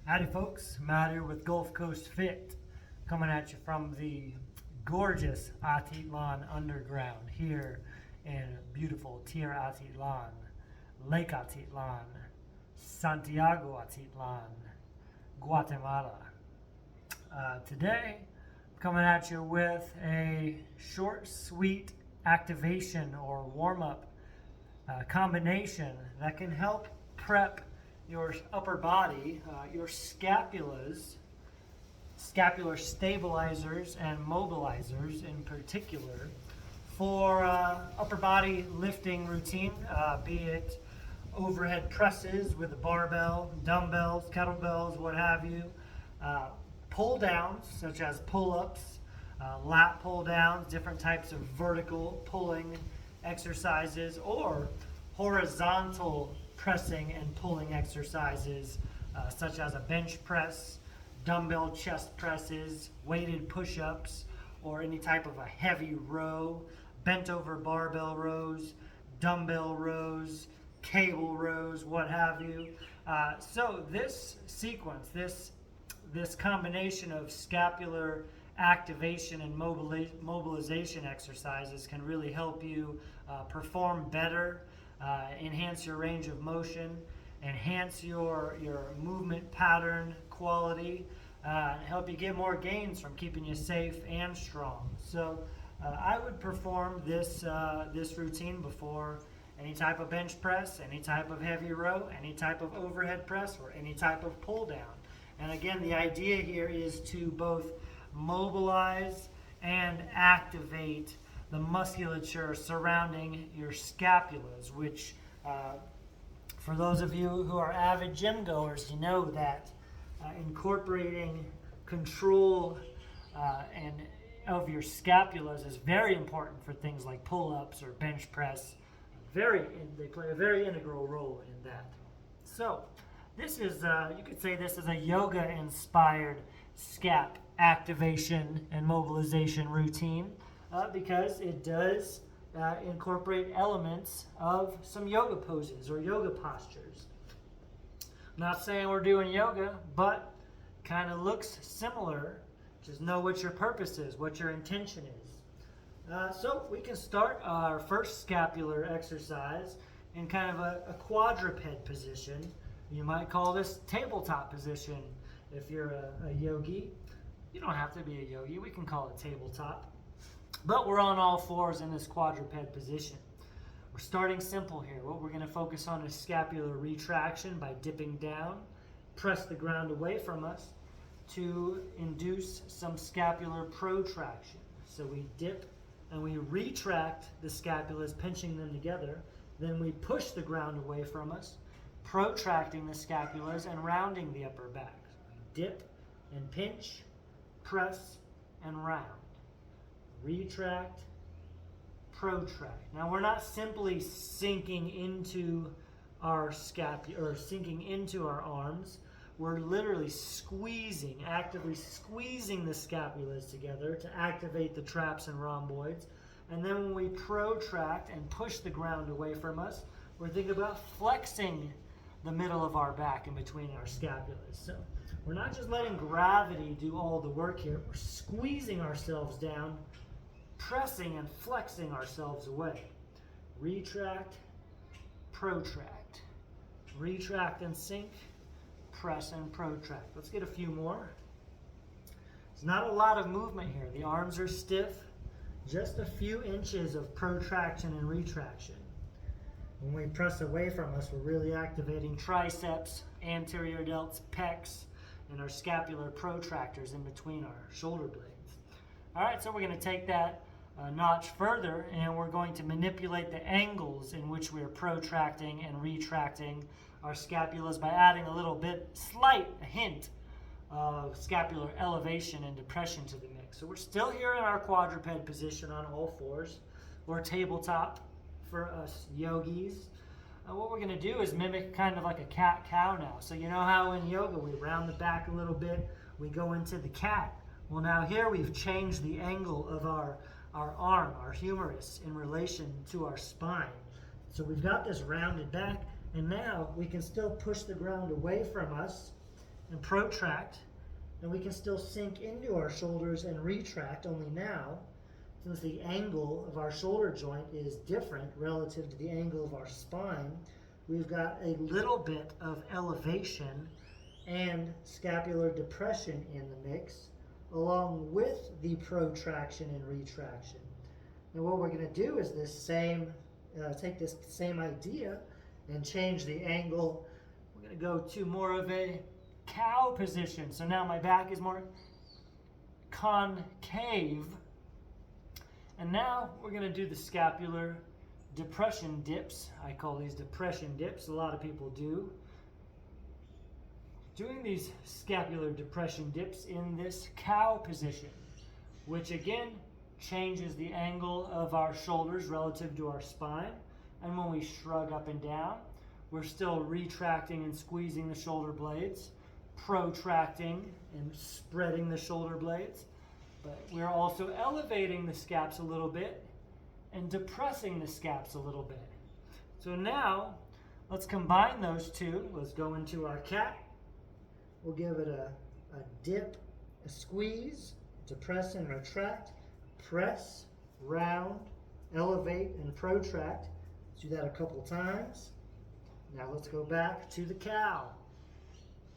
Howdy folks, Matt here with Gulf Coast Fit, coming at you from the gorgeous Atitlan Underground here in beautiful Tierra Atitlan, Lake Atitlan, Santiago Atitlan, Guatemala. Today, I'm coming at you with a short, sweet activation or warm-up combination that can help prep your upper body, your scapulas, scapular stabilizers and mobilizers in particular, for upper body lifting routine, be it overhead presses with a barbell, dumbbells, kettlebells, what have you, pull downs such as pull-ups, lat pull downs, different types of vertical pulling exercises, or horizontal pressing and pulling exercises such as a bench press, dumbbell chest presses, weighted push-ups, or any type of a heavy row, bent over barbell rows, dumbbell rows, cable rows, what have you. So this sequence, this combination of scapular activation and mobilization exercises can really help you perform better, enhance your range of motion, enhance your movement pattern quality, help you get more gains from keeping you safe and strong. So I would perform this routine before any type of bench press, any type of heavy row, any type of overhead press, or any type of pull down. And again, the idea here is to both mobilize and activate the musculature surrounding your scapulas, which for those of you who are avid gym goers, you know that incorporating control and of your scapulas is very important for things like pull-ups or bench press. They play a very integral role in that. So this is, you could say this is a yoga-inspired scap activation and mobilization routine because it does incorporate elements of some yoga poses or yoga postures. I'm not saying we're doing yoga, but kind of looks similar. Just know what your purpose is, what your intention is. So we can start our first scapular exercise in kind of a quadruped position. You might call this tabletop position if you're a yogi. You don't have to be a yogi. We can call it tabletop. But we're on all fours in this quadruped position. We're starting simple here. What we're going to focus on is scapular retraction by dipping down, press the ground away from us to induce some scapular protraction. So we dip and we retract the scapulas, pinching them together. Then we push the ground away from us, protracting the scapulas and rounding the upper back. Dip and pinch, press and round. Retract, protract. Now we're not simply sinking into our scapula or sinking into our arms. We're literally squeezing, actively squeezing the scapulas together to activate the traps and rhomboids. And then when we protract and push the ground away from us, we're thinking about flexing the middle of our back in between our scapulas. So we're not just letting gravity do all the work here. We're squeezing ourselves down, pressing and flexing ourselves away. Retract, protract. Retract and sink, press and protract. Let's get a few more. There's not a lot of movement here. The arms are stiff. Just a few inches of protraction and retraction. When we press away from us, we're really activating triceps, anterior delts, pecs, and our scapular protractors in between our shoulder blades. All right, so we're going to take that a notch further, and we're going to manipulate the angles in which we're protracting and retracting our scapulas by adding a little bit, a hint of scapular elevation and depression to the mix. So we're still here in our quadruped position on all fours, or tabletop for us yogis. What we're going to do is mimic kind of like a cat-cow now. So you know how in yoga we round the back a little bit, we go into the cat. Well, now here we've changed the angle of our arm, our humerus, in relation to our spine. So we've got this rounded back, and now we can still push the ground away from us and protract, and we can still sink into our shoulders and retract, only now, since the angle of our shoulder joint is different relative to the angle of our spine, we've got a little bit of elevation and scapular depression in the mix, along with the protraction and retraction. And what we're going to do is take this same idea and change the angle. We're going to go to more of a cow position. So now my back is more concave. And now we're going to do the scapular depression dips. I call these depression dips. A lot of people do. Doing these scapular depression dips in this cow position, which again changes the angle of our shoulders relative to our spine. And when we shrug up and down, we're still retracting and squeezing the shoulder blades, protracting and spreading the shoulder blades. But we're also elevating the scaps a little bit and depressing the scaps a little bit. So now, let's combine those two. Let's go into our cat. We'll give it a dip, a squeeze, depress and retract, press, round, elevate, and protract. Let's do that a couple times. Now let's go back to the cow.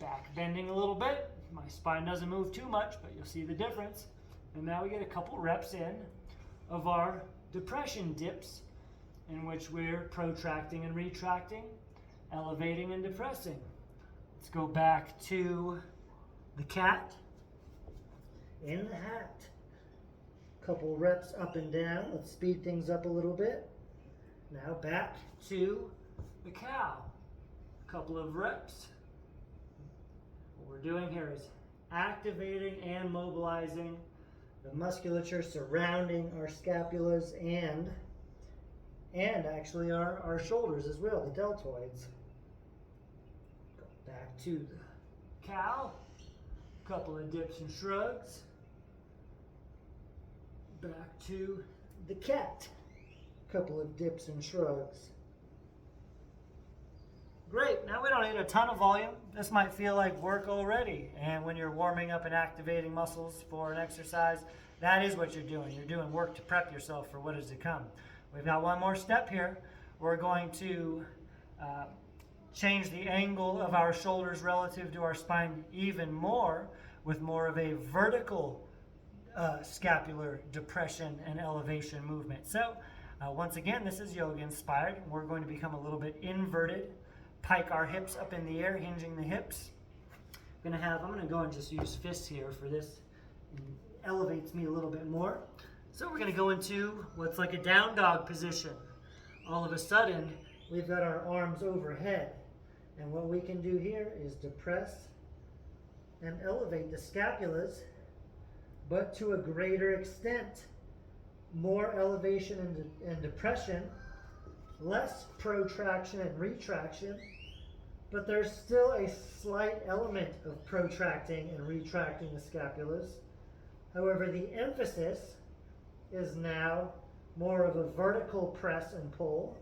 Back bending a little bit. My spine doesn't move too much, but you'll see the difference. And now we get a couple reps in of our depression dips, in which we're protracting and retracting, elevating and depressing. Let's go back to the cat. In the hat. Couple reps up and down. Let's speed things up a little bit. Now back to the cow. Couple of reps. What we're doing here is activating and mobilizing the musculature surrounding our scapulas and actually our shoulders as well, the deltoids. Go back to the cow. Couple of dips and shrugs. Back to the cat. Couple of dips and shrugs. Great, now we don't need a ton of volume. This might feel like work already. And when you're warming up and activating muscles for an exercise, that is what you're doing. You're doing work to prep yourself for what is to come. We've got one more step here. We're going to change the angle of our shoulders relative to our spine even more with more of a vertical scapular depression and elevation movement. So once again, this is yoga inspired. We're going to become a little bit inverted, pike our hips up in the air, hinging the hips. I'm going to go and just use fists here for this. It elevates me a little bit more. So we're going to go into what's like a down dog position. All of a sudden, we've got our arms overhead. And what we can do here is depress and elevate the scapulas, but to a greater extent. More elevation and depression, less protraction and retraction, but there's still a slight element of protracting and retracting the scapulas. However, the emphasis is now more of a vertical press and pull,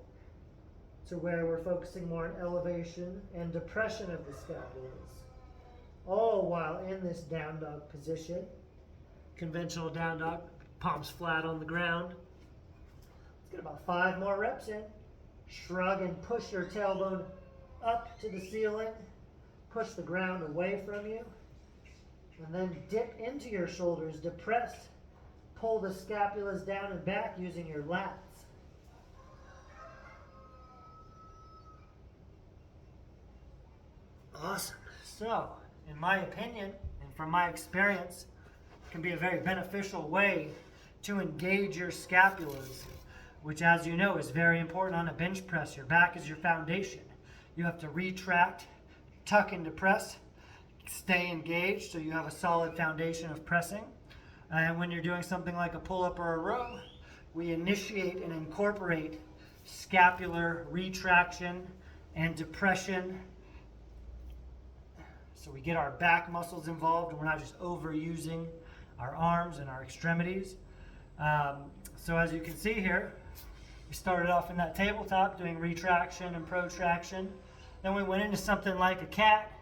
to where we're focusing more on elevation and depression of the scapulas, all while in this down dog position. Conventional down dog, palms flat on the ground. Let's get about 5 more reps in. Shrug and push your tailbone up to the ceiling. Push the ground away from you. And then dip into your shoulders, depress. Pull the scapulas down and back using your lats. Awesome. So, in my opinion, and from my experience, it can be a very beneficial way to engage your scapulas, which, as you know, is very important on a bench press. Your back is your foundation. You have to retract, tuck and depress, stay engaged so you have a solid foundation of pressing. And when you're doing something like a pull-up or a row, we initiate and incorporate scapular retraction and depression. So we get our back muscles involved and we're not just overusing our arms and our extremities. So as you can see here, we started off in that tabletop doing retraction and protraction. Then we went into something like a cat.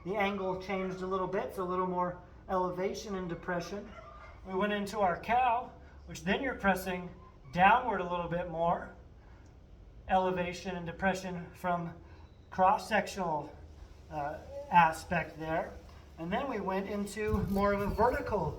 the angle changed a little bit, so a little more elevation and depression. We went into our cow, which then you're pressing downward a little bit more, elevation and depression from cross-sectional aspect there. And then we went into more of a vertical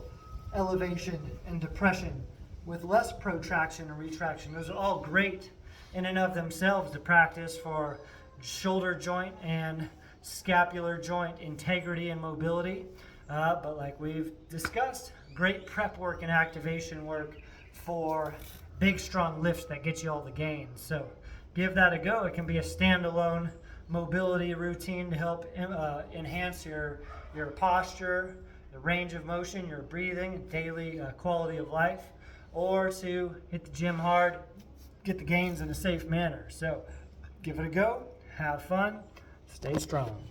elevation and depression with less protraction and retraction. Those are all great in and of themselves to practice for shoulder joint and scapular joint integrity and mobility. But like we've discussed, great prep work and activation work for big, strong lifts that get you all the gains. So give that a go. It can be a standalone mobility routine to help enhance your posture, the range of motion, your breathing, daily quality of life, or to hit the gym hard, get the gains in a safe manner. So give it a go, have fun, stay strong.